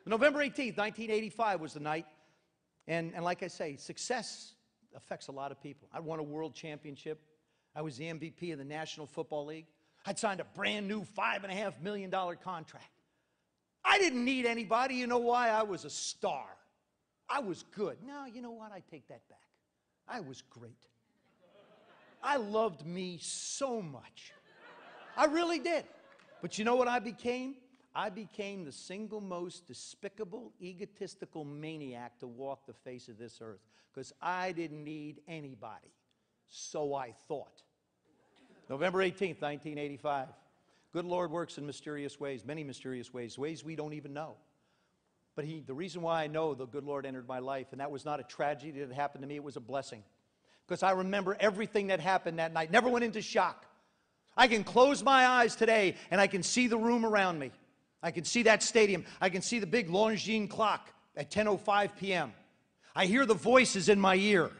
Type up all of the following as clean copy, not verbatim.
November 18th, 1985 was the night. And like I say, success affects a lot of people. I won a world championship. I was the MVP of the National Football League. I'd signed a brand new $5.5 million contract. I didn't need anybody. You know why? I was a star. I was good. No, you know what? I take that back. I was great. I loved me so much. I really did. But you know what I became? I became the single most despicable, egotistical maniac to walk the face of this earth because I didn't need anybody. So I thought. November 18th, 1985. Good Lord works in mysterious ways, many mysterious ways, ways we don't even know. But the reason why I know the good Lord entered my life, and that was not a tragedy that happened to me, it was a blessing. Because I remember everything that happened that night, never went into shock. I can close my eyes today and I can see the room around me. I can see that stadium. I can see the big Longines clock at 10:05 p.m. I hear the voices in my ear.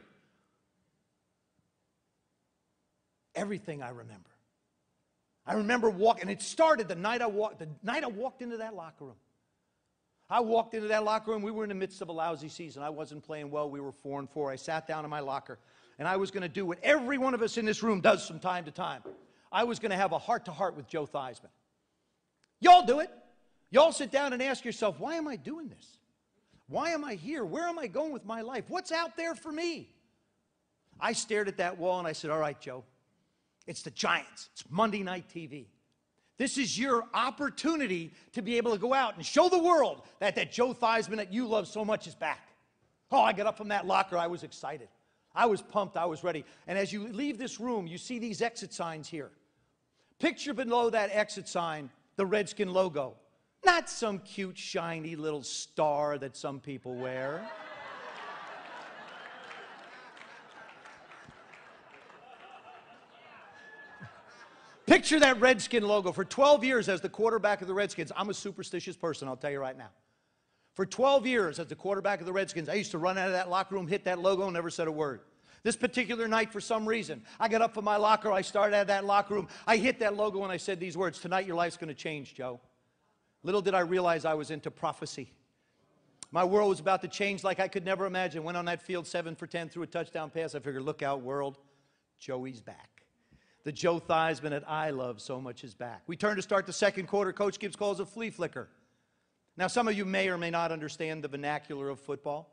Everything I remember. I remember walking, and it started the night I walked into that locker room. I walked into that locker room. We were in the midst of a lousy season. I wasn't playing well. We were 4-4. I sat down in my locker, and I was going to do what every one of us in this room does from time to time. I was going to have a heart-to-heart with Joe Theismann. Y'all do it. Y'all sit down and ask yourself, why am I doing this? Why am I here? Where am I going with my life? What's out there for me? I stared at that wall, and I said, all right, Joe, it's the Giants. It's Monday Night TV. This is your opportunity to be able to go out and show the world that Joe Theismann that you love so much is back. Oh, I got up from that locker. I was excited. I was pumped. I was ready. And as you leave this room, you see these exit signs here. Picture below that exit sign the Redskin logo. Not some cute, shiny little star that some people wear. Picture that Redskin logo. For 12 years as the quarterback of the Redskins, I'm a superstitious person, I'll tell you right now. For 12 years as the quarterback of the Redskins, I used to run out of that locker room, hit that logo, and never said a word. This particular night, for some reason, I got up from my locker, I started out of that locker room, I hit that logo, and I said these words, tonight your life's going to change, Joe. Little did I realize I was into prophecy. My world was about to change like I could never imagine. Went on that field 7 for 10, threw a touchdown pass. I figured, look out, world, Joey's back. The Joe Theismann that I love so much is back. We turn to start the second quarter. Coach Gibbs calls a flea flicker. Now, some of you may or may not understand the vernacular of football.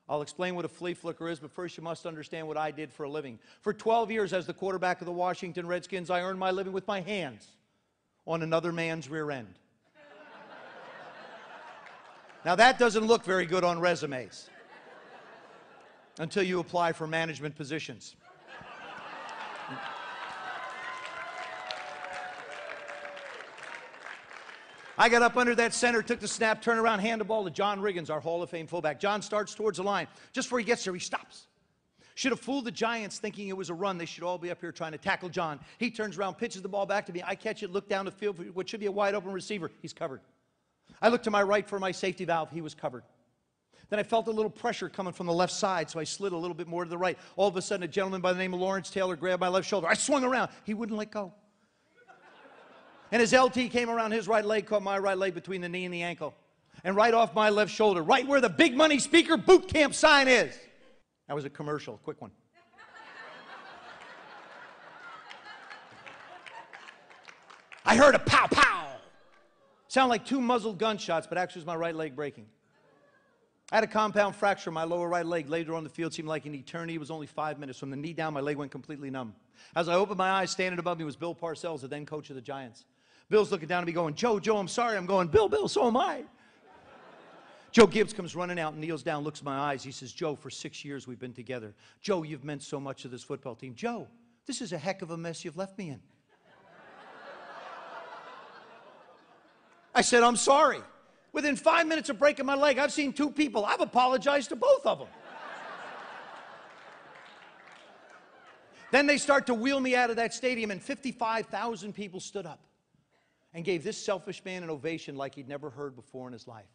I'll explain what a flea flicker is, but first you must understand what I did for a living. For 12 years as the quarterback of the Washington Redskins, I earned my living with my hands on another man's rear end. Now, that doesn't look very good on resumes until you apply for management positions. I got up under that center, took the snap, turned around, hand the ball to John Riggins, our Hall of Fame fullback. John starts towards the line. Just before he gets there, he stops. Should have fooled the Giants thinking it was a run. They should all be up here trying to tackle John. He turns around, pitches the ball back to me. I catch it, look down the field for what should be a wide open receiver. He's covered. I looked to my right for my safety valve. He was covered. Then I felt a little pressure coming from the left side, so I slid a little bit more to the right. All of a sudden, a gentleman by the name of Lawrence Taylor grabbed my left shoulder. I swung around. He wouldn't let go. And his LT came around his right leg, caught my right leg between the knee and the ankle. And right off my left shoulder, right where the big money speaker boot camp sign is. That was a commercial, quick one. I heard a pow, pow. Sound like 2 muzzled gunshots, but actually it was my right leg breaking. I had a compound fracture in my lower right leg. Later on the field, seemed like an eternity. It was only 5 minutes. From the knee down, my leg went completely numb. As I opened my eyes, standing above me was Bill Parcells, the then coach of the Giants. Bill's looking down at me going, Joe, I'm sorry. I'm going, Bill, so am I. Joe Gibbs comes running out and kneels down, looks at my eyes. He says, Joe, for 6 years we've been together. Joe, you've meant so much to this football team. Joe, this is a heck of a mess you've left me in. I said, I'm sorry. Within 5 minutes of breaking my leg, I've seen 2 people. I've apologized to both of them. Then they start to wheel me out of that stadium, and 55,000 people stood up and gave this selfish man an ovation like he'd never heard before in his life.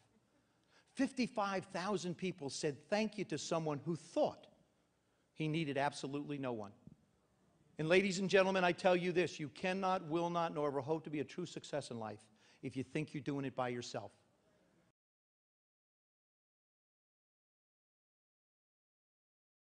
55,000 people said thank you to someone who thought he needed absolutely no one. And ladies and gentlemen, I tell you this, you cannot, will not, nor ever hope to be a true success in life if you think you're doing it by yourself.